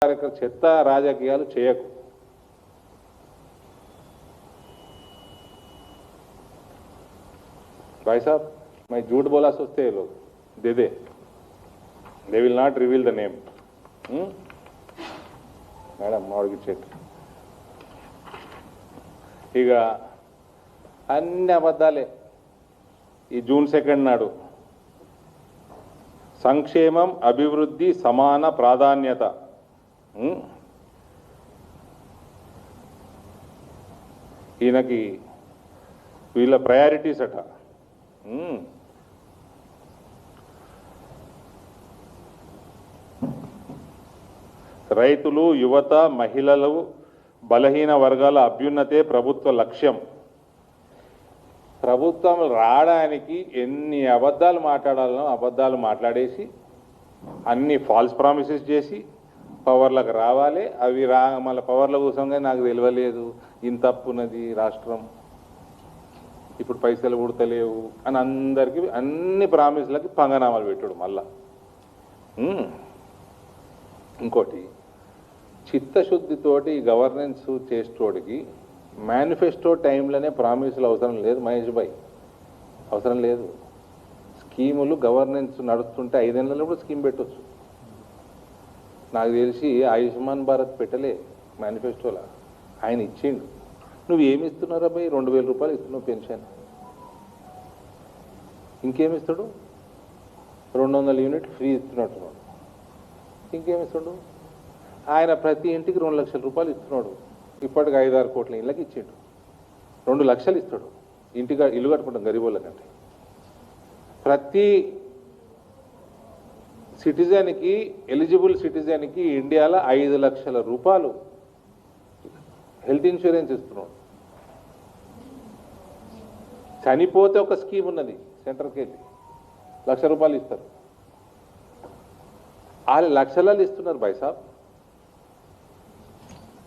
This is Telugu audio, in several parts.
చెత్త రాజకీయాలు చేయకు. भाई साहब मैं झूठ बोला सोचते हैं लोग, they they will not reveal the name. Madam మామిడికి చెట్టు ఇక అన్ని అబద్ధాలే. ఈ జూన్ 2 నాడు సంక్షేమం అభివృద్ధి సమాన ప్రాధాన్యత ఈయనకి వీళ్ళ ప్రయారిటీస్ అట. రైతులు, యువత, మహిళలు, బలహీన వర్గాల అభ్యున్నతే ప్రభుత్వ లక్ష్యం. ప్రభుత్వం రావడానికి ఎన్ని అబద్ధాలు మాట్లాడాలనో అబద్ధాలు మాట్లాడేసి అన్ని ఫాల్స్ ప్రామిసెస్ చేసి పవర్లకు రావాలి. అవి మళ్ళీ పవర్ల కోసంగా నాకు తెలియలేదు, ఇంత తప్పున్నది రాష్ట్రం, ఇప్పుడు పైసలు పుడతలేవు అని అందరికీ అన్ని ప్రామిస్లకి పంగనామాలు పెట్టాడు. మళ్ళా ఇంకోటి చిత్తశుద్ధితోటి గవర్నెన్స్ చేసేటోడికి మేనిఫెస్టో టైంలోనే ప్రామిసులు అవసరం లేదు. మహేష్ భాయ్ అవసరం లేదు. స్కీములు గవర్నెన్స్ నడుస్తుంటే 5 ఏళ్ళలో కూడా స్కీమ్ పెట్టవచ్చు. నాకు తెలిసి ఆయుష్మాన్ భారత్ పెట్టలే మేనిఫెస్టోలా, ఆయన ఇచ్చిండు. నువ్వు ఏమి ఇస్తున్నారా భయ్? 2000 రూపాయలు ఇస్తున్నావు పెన్షన్, ఇంకేమిస్తాడు? 200 యూనిట్ ఫ్రీ ఇస్తున్నట్టున్నాడు, ఇంకేమిస్తాడు? ఆయన ప్రతి ఇంటికి 2 లక్షల రూపాయలు ఇస్తున్నాడు. ఇప్పటికి 5-6 కోట్ల ఇళ్ళకి ఇచ్చిండు. 2 లక్షలు ఇస్తాడు ఇంటిగా ఇల్లు కట్టుకుంటాం గరీబోళ్ళ కంటే. ప్రతి సిటిజన్కి, ఎలిజిబుల్ సిటిజన్కి ఇండియాలో 5 లక్షల రూపాయలు హెల్త్ ఇన్సూరెన్స్ ఇస్తున్నాడు. చనిపోతే ఒక స్కీమ్ ఉన్నది, సెంటర్కి వెళ్ళి 1 లక్ష రూపాయలు ఇస్తారు. వాళ్ళు లక్షలలో ఇస్తున్నారు భాయ్ సాబ్.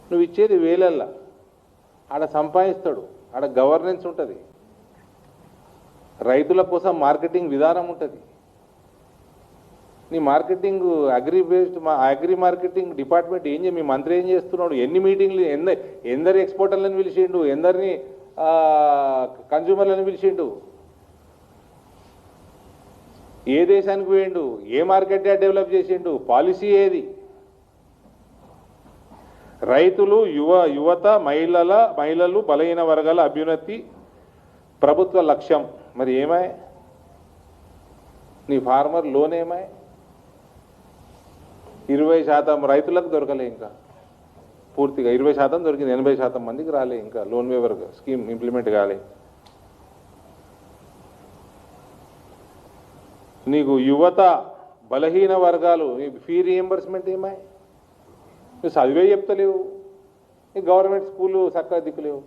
నువ్వు ఇచ్చేది వేలల్లా. ఆడ సంపాదిస్తాడు, ఆడ గవర్నెన్స్ ఉంటుంది, రైతుల కోసం మార్కెటింగ్ విధానం ఉంటుంది. నీ మార్కెటింగ్ అగ్రి మార్కెటింగ్ డిపార్ట్మెంట్ ఏం మీ మంత్రి ఏం చేస్తున్నాడు? ఎన్ని మీటింగ్లు, ఎందరి ఎక్స్పోర్టర్లను పిలిచిండు, ఎందరిని కన్జ్యూమర్లను పిలిచిండు, ఏ దేశానికి పోయిండు, ఏ మార్కెట్ డెవలప్ చేసిండు, పాలసీ ఏది? రైతులు, యువత, మహిళలు, బలహీన వర్గాల అభ్యున్నతి ప్రభుత్వ లక్ష్యం. మరి ఏమాయ్ నీ ఫార్మర్ లోన్ ఏమాయ్? 20% రైతులకు దొరకలే, ఇంకా పూర్తిగా 20% దొరికింది, 80% మందికి రాలే, ఇంకా లోన్ వేవర్ స్కీమ్ ఇంప్లిమెంట్ కాలే. నీకు యువత, బలహీన వర్గాలు ఫీ రీఎంబర్స్మెంట్ ఏమాయ్? నువ్వు చదివే చెప్తలేవు, నీ గవర్నమెంట్ స్కూలు చక్కగా దిక్కులేవు.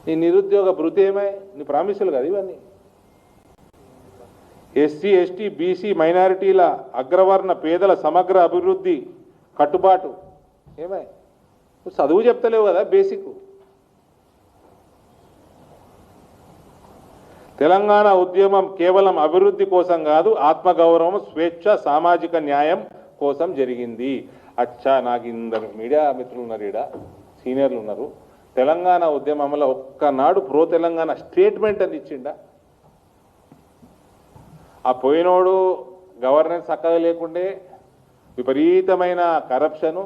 నీ నిరుద్యోగ భృతి ఏమాయ్? నీ ప్రామిసులు కదా ఇవన్నీ. ఎస్సీ, ఎస్టీ, బీసీ, మైనారిటీల, అగ్రవర్ణ పేదల సమగ్ర అభివృద్ధి కట్టుబాటు ఏమాయ్? నువ్వు చదువు చెప్తలేవు కదా బేసిక్. తెలంగాణ ఉద్యమం కేవలం అభివృద్ధి కోసం కాదు, ఆత్మగౌరవం, స్వేచ్ఛ, సామాజిక న్యాయం కోసం జరిగింది. అచ్చా, నాకు ఇందరు మీడియా మిత్రులు ఉన్నారు, ఈడ సీనియర్లు ఉన్నారు. తెలంగాణ ఉద్యమంలో ఒక్కనాడు ప్రో తెలంగాణ స్టేట్మెంట్ అని ఇచ్చిండా? ఆ పోయినోడు గవర్నెన్స్ చక్కగా లేకుండే, విపరీతమైన కరప్షను,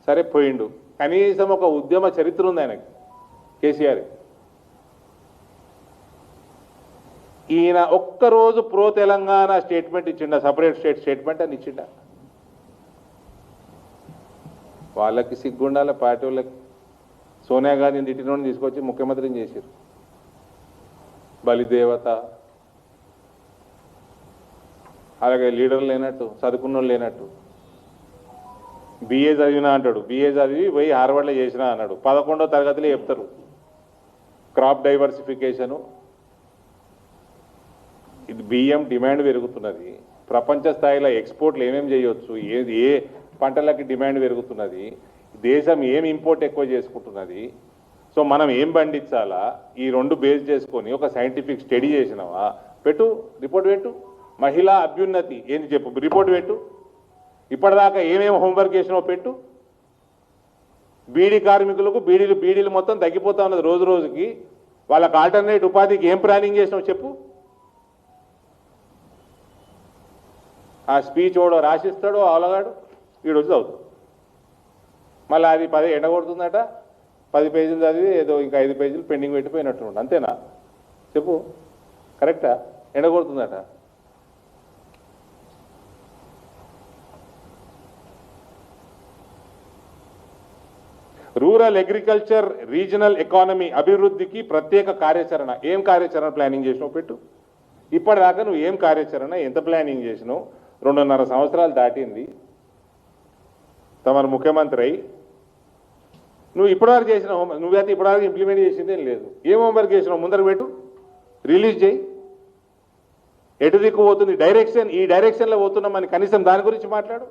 సరే పోయిండు. కనీసం ఒక ఉద్యమ చరిత్ర ఉంది ఆయనకి, కేసీఆర్. ఈయన ఒక్కరోజు ప్రో తెలంగాణ స్టేట్మెంట్ ఇచ్చిండా? సపరేట్ స్టేట్మెంట్ అని ఇచ్చిండా? వాళ్ళకి సిగ్గుండాల, పార్టీ వాళ్ళకి. సోనియా గాంధీని తిట్టినోడిని తీసుకొచ్చి ముఖ్యమంత్రిని చేశారు. బలిదేవత, అలాగే లీడర్లు లేనట్టు, చదువుకున్నోళ్ళు లేనట్టు. బిఏ చదివినా అంటాడు, బిఏ చదివి పోయి హార్వర్డ్లో చేసినా అన్నాడు. 11వ తరగతిలో చెప్తారు క్రాప్ డైవర్సిఫికేషను. ఇది బియ్యం డిమాండ్ పెరుగుతున్నది, ప్రపంచ స్థాయిలో ఎక్స్పోర్ట్లు ఏమేమి చేయొచ్చు, ఏ పంటలకి డిమాండ్ పెరుగుతున్నది, దేశం ఏం ఇంపోర్ట్ ఎక్కువ చేసుకుంటున్నది, సో మనం ఏం పండించాలా, ఈ 2 బేస్ చేసుకొని ఒక సైంటిఫిక్ స్టడీ చేసినావా? పెట్టు, రిపోర్ట్ పెట్టు. మహిళా అభ్యున్నతి ఏంది చెప్పు, రిపోర్ట్ పెట్టు. ఇప్పటిదాకా ఏమేమి హోంవర్క్ చేసినావో పెట్టు. బీడీ కార్మికులకు బీడీలు మొత్తం తగ్గిపోతా ఉన్నది రోజు రోజుకి. వాళ్ళకి ఆల్టర్నేట్ ఉపాధికి ఏం ప్లానింగ్ చేసినావు చెప్పు. ఆ స్పీచ్ ఓడో రాసిస్తాడో అవలగాడు, వీడొచ్చి చదువుతాడు. మళ్ళీ అది 10 ఎండగొడుతుందట, 10 పేజీలు చదివి ఏదో ఇంకా 5 పేజీలు పెండింగ్ పెట్టిపోయినట్టు. అంతేనా చెప్పు, కరెక్టా? ఎండగొడుతుందట. రూరల్ అగ్రికల్చర్ రీజనల్ ఎకానమీ అభివృద్ధికి ప్రత్యేక కార్యాచరణ. ఏం కార్యాచరణ ప్లానింగ్ చేసినావు పెట్టు. ఇప్పటిదాకా నువ్వు ఏం కార్యాచరణ, ఎంత ప్లానింగ్ చేసినావు? 2.5 సంవత్సరాలు దాటింది తమరు ముఖ్యమంత్రి అయి. నువ్వు ఇప్పటివరకు చేసిన నువ్వైతే ఇప్పటివరకు ఇంప్లిమెంట్ చేసిందేం లేదు. ఏం హోంవర్క్ చేసినావు ముందరకు పెట్టు, రిలీజ్ చేయి. ఎటు దిక్కు పోతుంది డైరెక్షన్, ఈ డైరెక్షన్లో పోతున్నామని కనీసం దాని గురించి మాట్లాడు.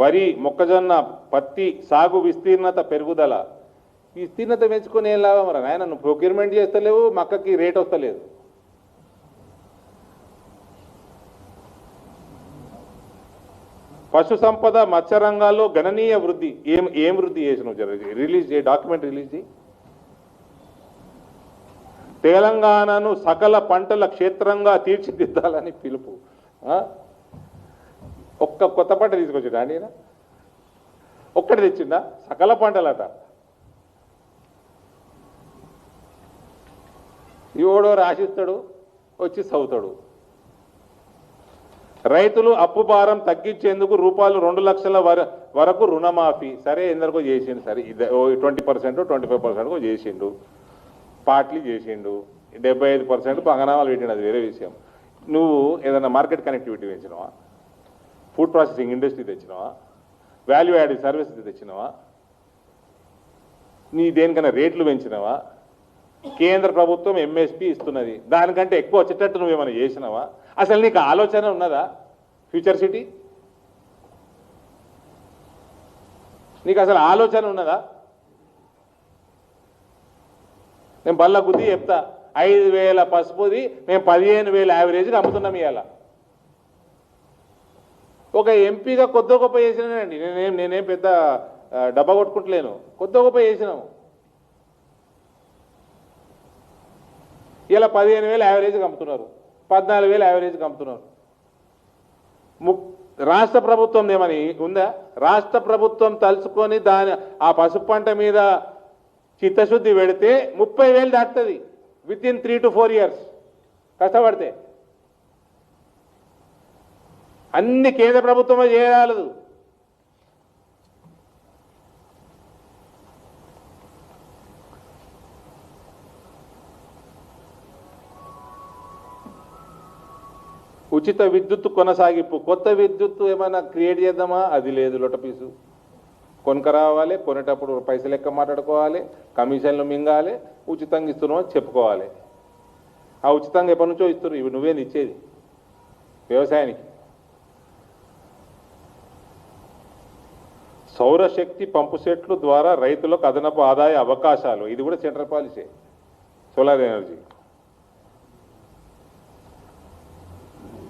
వరి, మొక్కజొన్న, పత్తి సాగు విస్తీర్ణత పెరుగుదల. విస్తీర్ణత పెంచుకొని ఏం లాభం రా నాయన? నువ్వు ప్రొక్యూర్మెంట్ చేస్తలేవు, మక్కకి రేట్ వస్తలేదు. పశు సంపద, మత్స్య రంగాల్లో గణనీయ వృద్ధి. ఏం వృద్ధి చేసినావు? రిలీజ్ చేయి, డాక్యుమెంట్ రిలీజ్ చేయి. తెలంగాణను సకల పంటల క్షేత్రంగా తీర్చిదిద్దాలని పిలుపు. ఒక్క కొత్త పంట తీసుకొచ్చిండా అండి? ఒక్కటి తెచ్చిందా? సకల పంటలట. ఎవడో రాసిస్తాడు, వచ్చి చదువుతాడు. రైతులు అప్పు భారం తగ్గించేందుకు రూపాయలు 2 లక్షల వరకు రుణమాఫీ. సరే, ఎందరికో చేసిండు. సరే, 20% 25% చేసిండు, పార్ట్లీ చేసిండు. 75% పంగనామాలు పెట్టిండు, అది వేరే విషయం. నువ్వు ఏదైనా మార్కెట్ కనెక్టివిటీ పెంచినావా? ఫుడ్ ప్రాసెసింగ్ ఇండస్ట్రీ తెచ్చినావా? వాల్యూ యాడెడ్ సర్వీసెస్ తెచ్చినావా? నీ దేనికైనా రేట్లు పెంచినావా? కేంద్ర ప్రభుత్వం ఎంఎస్పీ ఇస్తున్నది, దానికంటే ఎక్కువ వచ్చేటట్టు నువ్వేమైనా చేసినావా? అసలు నీకు ఆలోచన ఉన్నదా? ఫ్యూచర్ సిటీ నీకు అసలు ఆలోచన ఉన్నదా? నేను బల్ల గుద్ది చెప్తా, 5,000 పసుపుది మేము 15,000 యావరేజ్గా అమ్ముతున్నాం ఇవాళ. ఒక ఎంపీగా కొద్ది గొప్ప చేసినానండి. నేనేం పెద్ద డబ్బా కొట్టుకుంటలేను, కొద్ది గొప్ప చేసినాము. ఇలా 15,000 యావరేజ్గా అమ్ముతున్నారు, 14,000 యావరేజ్గా అమ్ముతున్నారు. రాష్ట్ర ప్రభుత్వం ఏమని ఉందా? రాష్ట్ర ప్రభుత్వం తలుచుకొని ఆ పసుపు పంట మీద చిత్తశుద్ధి పెడితే 30,000 దాటుతుంది విత్ ఇన్ 3 to 4 years కష్టపడితే. అన్ని కేంద్ర ప్రభుత్వమే చేయరాలదు. ఉచిత విద్యుత్ కొనసాగింపు. కొత్త విద్యుత్ ఏమైనా క్రియేట్ చేద్దామా? అది లేదు, లొటపీసు. కొనుక రావాలి, కొనేటప్పుడు పైసలు లెక్క మాట్లాడుకోవాలి, కమిషన్లు మింగాలి, ఉచితంగా ఇస్తున్నావు అని చెప్పుకోవాలి. ఆ ఉచితంగా ఎప్పటి నుంచో ఇస్తున్నారు, ఇవి నువ్వేది ఇచ్చేది వ్యవసాయానికి. సౌరశక్తి పంపు సెట్లు ద్వారా రైతులకు అదనపు ఆదాయ అవకాశాలు. ఇది కూడా సెంట్రల్ పాలసీ. Solar energy. 1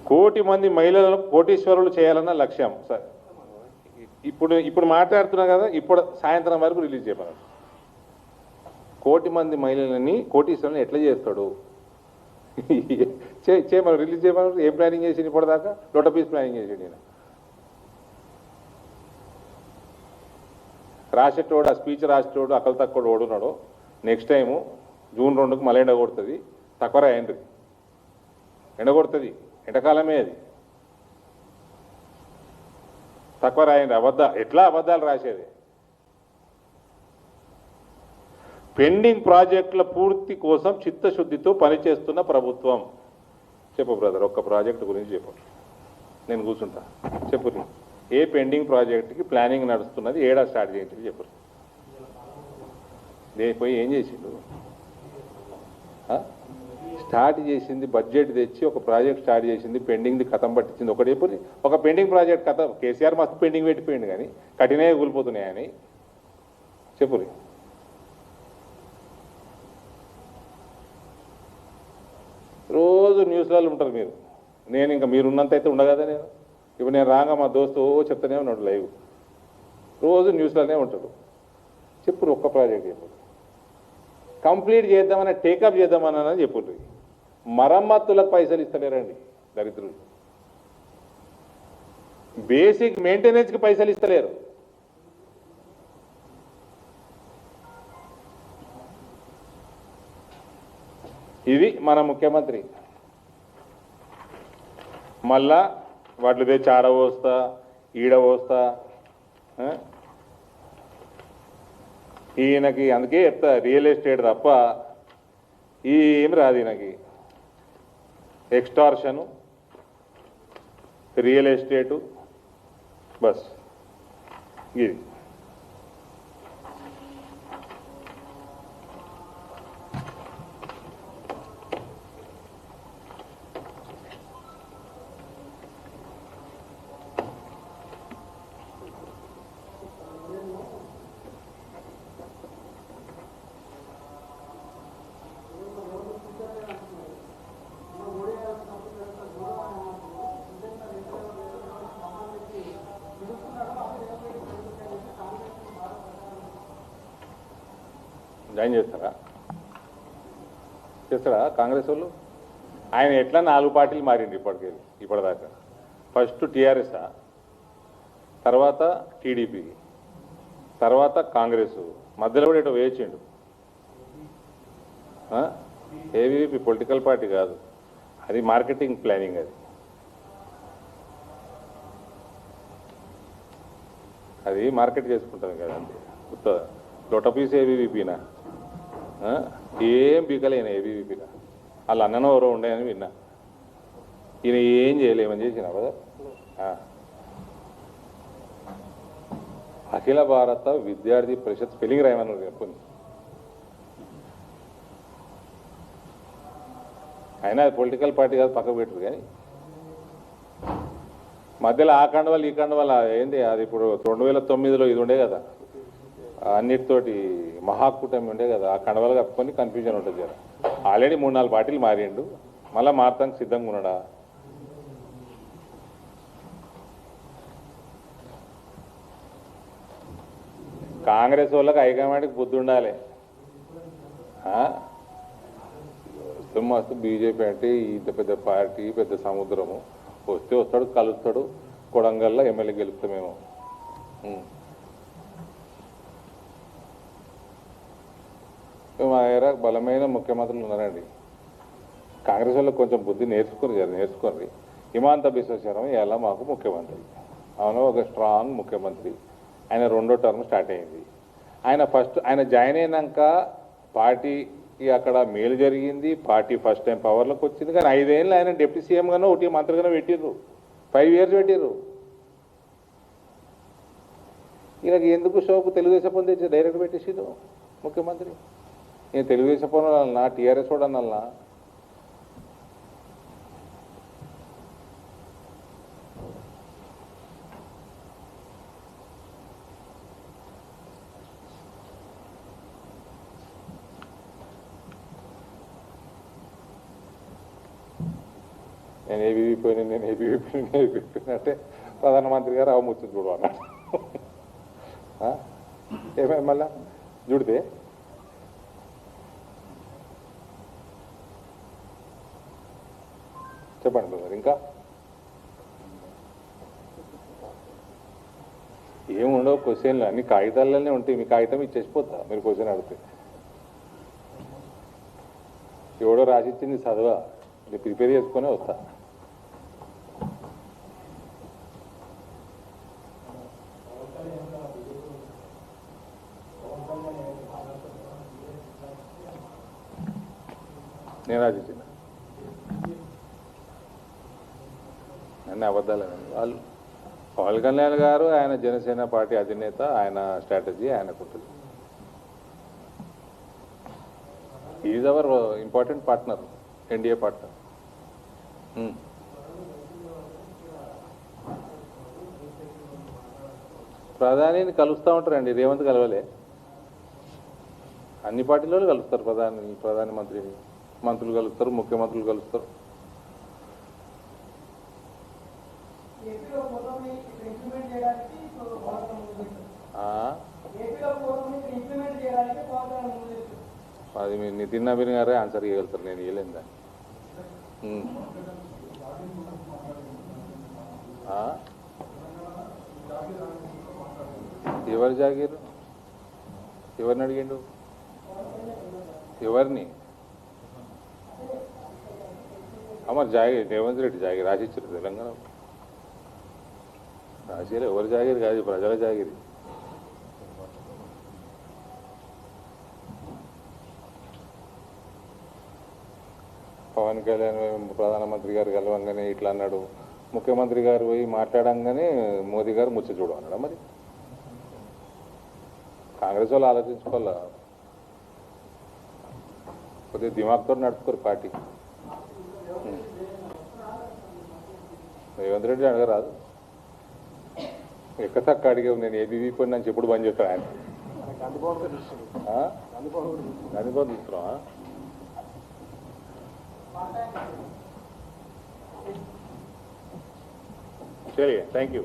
కోటి మంది మహిళలను కోటీశ్వరులు చేయాలన్న లక్ష్యం. ఇప్పుడు మాట్లాడుతున్నా కదా, ఇప్పుడు సాయంత్రం వరకు రిలీజ్ చేయమన్నారు. 1 కోటి మంది మహిళలని కోటీశ్వరులను ఎట్లా చేస్తాడు? చేయమని రిలీజ్ చేయమన్నారు. ఏం ప్లానింగ్ చేసింది ఇప్పటిదాకా? లోటపీస్ ప్లానింగ్ చేసిండు నేను. రాసేటోడు, ఆ స్పీచ్ రాసేటోడు అకలు తక్కువ ఓడున్నాడు. నెక్స్ట్ టైము జూన్ 2కు మళ్ళీ ఎండగొడుతుంది. తక్కువ రాయండి, ఎండగొడుతుంది. ఎండాకాలమే అది. తక్కువ రాయండి. ఎట్లా అబద్ధాలు రాసేది? పెండింగ్ ప్రాజెక్టుల పూర్తి కోసం చిత్తశుద్ధితో పనిచేస్తున్న ప్రభుత్వం. చెప్పు బ్రదర్, ఒక్క ప్రాజెక్టు గురించి చెప్పు, నేను కూర్చుంటా. చెప్పు, ఏ పెండింగ్ ప్రాజెక్టుకి ప్లానింగ్ నడుస్తున్నది, ఏడా స్టార్ట్ చేయించింది చెప్పు. పోయి ఏం చేసిండు? స్టార్ట్ చేసింది బడ్జెట్ తెచ్చి ఒక ప్రాజెక్ట్ స్టార్ట్ చేసింది, పెండింగ్ది కథం పట్టించింది ఒకటే పోయి ఒక పెండింగ్ ప్రాజెక్ట్ కథ కేసీఆర్ మస్తు పెండింగ్ పెట్టిపోయింది కానీ కఠినగా కూలిపోతున్నాయని చెప్పురి. రోజు న్యూస్లలో ఉంటారు మీరు, నేను ఇంకా మీరున్నంత అయితే ఉండగదా నేను. ఇప్పుడు నేను రాగా మా దోస్తు చెప్తానే ఉన్నాడు లైవ్, రోజు న్యూస్లోనే ఉంటాడు. చెప్పురు ఒక్క ప్రాజెక్ట్ చెప్పు, కంప్లీట్ చేద్దామని టేకప్ చేద్దామని చెప్పుర్రి. మరమ్మతులకు పైసలు ఇస్తలేరండి దరిద్రులు, బేసిక్ మెయింటెనెన్స్కి పైసలు ఇస్తలేరు. ఇది మన ముఖ్యమంత్రి. మళ్ళా వాటిలో తెచ్చి ఆడ పోస్తా ఈడ పోస్తా. ఈయనకి అందుకే చెప్తా, రియల్ ఎస్టేట్ తప్ప ఏమి రాదు ఈయనకి. ఎక్స్టార్షను, రియల్ ఎస్టేటు, బస్ ఇది. జాయిన్ చేస్తాడా కాంగ్రెస్ వాళ్ళు? ఆయన ఎట్లా 4 పార్టీలు మారిండు ఇప్పటిదాకా. ఫస్ట్ టీఆర్ఎస్, తర్వాత టీడీపీ, తర్వాత కాంగ్రెస్, మధ్యలో కూడా ఇటు వేయించిండు. ఏబీవీపీ పొలిటికల్ పార్టీ కాదు, అది మార్కెటింగ్ ప్లానింగ్. అది మార్కెట్ చేసుకుంటుంది కదా అంతే. కొత్త లొటపీస్ ఏబీవీపీనా? ఏం బీకలేనా ఏబీవీపీనా? వాళ్ళు అన్ననో ఎవరో ఉండేయని విన్నా. ఈయన ఏం చేయలేమని చేసిన కదా. అఖిల భారత విద్యార్థి పరిషత్ స్పెల్లింగ్ రాయమన్నారు చెప్పుని. అయినా అది పొలిటికల్ పార్టీ కాదు, పక్కకు పెట్టరు. కానీ మధ్యలో ఆ కండవాళ్ళు ఈ కండవాళ్ళు ఏంది అది. ఇప్పుడు 2009లో ఇది ఉండే కదా, అన్నిటితోటి మహాకూటమి ఉండే కదా, ఆ కండవాళ్ళు కప్పుకొని కన్ఫ్యూజన్ ఉంటుంది కదా. ఆల్రెడీ 3-4 పార్టీలు మారిండు, మళ్ళీ మారటానికి సిద్ధంగా ఉన్నాడా? కాంగ్రెస్ వాళ్ళకి హైకమాండ్కి బుద్ధి ఉండాలి. మస్తు బీజేపీ అంటే ఇంత పెద్ద పార్టీ, పెద్ద సముద్రము. వస్తే వస్తాడు, కలుస్తాడు, కొడంగల్లో ఎమ్మెల్యే గెలుస్తామేమో. మా దగ్గర బలమైన ముఖ్యమంత్రులు ఉన్నారండి. కాంగ్రెస్ వాళ్ళకి కొంచెం బుద్ధి నేర్చుకోండి. హిమాంత బిశ్వ శర్మ ఇలా మాకు ముఖ్యమంత్రి, అవును, ఒక స్ట్రాంగ్ ముఖ్యమంత్రి. ఆయన 2వ టర్మ్ స్టార్ట్ అయింది. ఆయన జాయిన్ అయినాక పార్టీకి అక్కడ మేలు జరిగింది, పార్టీ ఫస్ట్ టైం పవర్లోకి వచ్చింది. కానీ 5 ఏళ్ళు ఆయన డిప్యూటీ సీఎంగానో ఒకటి మంత్రిగానో పెట్టిర్రు, 5 years పెట్టిర్రు. ఈయనకి ఎందుకు షోకు తెలుగుదేశం పని తెచ్చి డైరెక్ట్ పెట్టేసిడు ముఖ్యమంత్రి. నేను తెలుగుదేశం పని అన్నా, టీఆర్ఎస్ కూడా అన్నా. నేను ఏబీవీపీ అంటే ప్రధానమంత్రి గారు అవముచ్చు చూడు అన్నాడు. ఏమై మళ్ళా చూడితే చెప్పండి బ్రదర్. ఇంకా ఏముండవు క్వశ్చన్లు, అన్ని కాగితాలనే ఉంటాయి. మీ కాగితం ఇచ్చేసిపోతా మీరు క్వశ్చన్ అడిగితే. ఎవడో రాసిచ్చింది చదవా, ఇది ప్రిపేర్ చేసుకునే వస్తా. నేను రాసిచ్చిన అన్ని అబద్ధాలేనండి. పవన్ కళ్యాణ్ గారు ఆయన జనసేన పార్టీ అధినేత, ఆయన స్ట్రాటజీ ఆయనకుంటుంది. Is our important partner. NDA partner. ప్రధానిని కలుస్తూ ఉంటారండి, రేవంత్ కలవలే. అన్ని పార్టీలలో కలుస్తారు ప్రధానమంత్రిని, మంత్రులు కలుస్తారు, ముఖ్యమంత్రులు కలుస్తారు. అది మీరు నితిన్ నవీన్ గారే ఆన్సర్ ఇవ్వగలుగుతారు, నేను ఇవ్వలేను దాన్ని. ఎవరు జాగీరు? ఎవరిని అడిగిండు? ఎవరిని? మరి జాగీర్ రేవంత్ రెడ్డి జాగీర్ రాసిచ్చారు తెలంగాణ. రాసియాలి. ఎవరు జాగీరు కాదు, ప్రజల జాగీరి. పవన్ కళ్యాణ్ ప్రధానమంత్రి గారు కలవంగానే ఇట్లా అన్నాడు, ముఖ్యమంత్రి గారు పోయి మాట్లాడంగానే మోదీ గారు ముచ్చ చూడమన్నాడా? మరి కాంగ్రెస్ వాళ్ళు ఆలోచించుకోవాలా, కొద్దిగా దిమాగ్తో నడుపుకోరు పార్టీ. రేవంత్ రెడ్డి అడగరాదు, ఎక్కతక్క అడిగావు, నేను ఏబీవీ పోయి నుంచి ఎప్పుడు బంద్ చేస్తాను ఆయన. అనుభవం తీసుకున్నావా? చలియే, థ్యాంక్ యూ.